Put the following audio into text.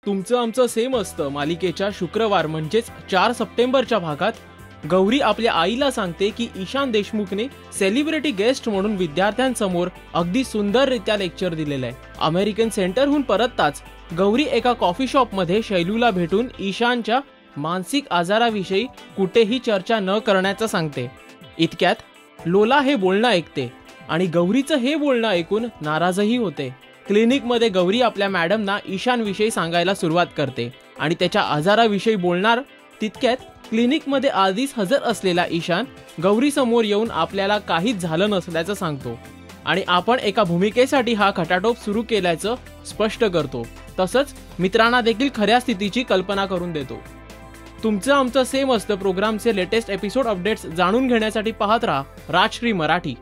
तुमचं आमचं सेम असतं मालिकेच्या शुक्रवार म्हणजेच 4 सप्टेंबरच्या भागात गौरी आपल्या आईला सांगते की ईशान देशमुखने सेलिब्रिटी गेस्ट म्हणून विद्यार्थ्यांसमोर अगदी सुंदररित्या लेक्चर दिलेलं आहे. अमेरिकन सेंटरहून परतताच गौरी एका कॉफी शॉपमध्ये शैलूला भेटून ईशानच्या मानसिक आजाराविषयी कुठेही चर्चा न करण्याचं सांगते. इतक्यात लोला हे बोलणं ऐकते आणि गौरीचं हे बोलणं ऐकून नाराजही होते. क्लिनिकमध्ये गौरी आपल्या मॅडमना ईशानविषयी सांगायला सुरुवात करते आणि त्याच्या आजाराविषयी बोलणार तितक्यात क्लिनिकमध्ये आधीच हजर असलेला ईशान गौरी समोर येऊन आपल्याला काहीच झालं नसल्याचं सांगतो आणि आपण एका भूमिकेसाठी हा खटाटोप सुरू केल्याचं स्पष्ट करतो. तसंच मित्रांना देखील खऱ्या स्थितीची कल्पना करून देतो. तुमचं आमचं सेम असतं प्रोग्रामचे लेटेस्ट एपिसोड अपडेट्स जाणून घेण्यासाठी पाहत राहा राजश्री मराठी.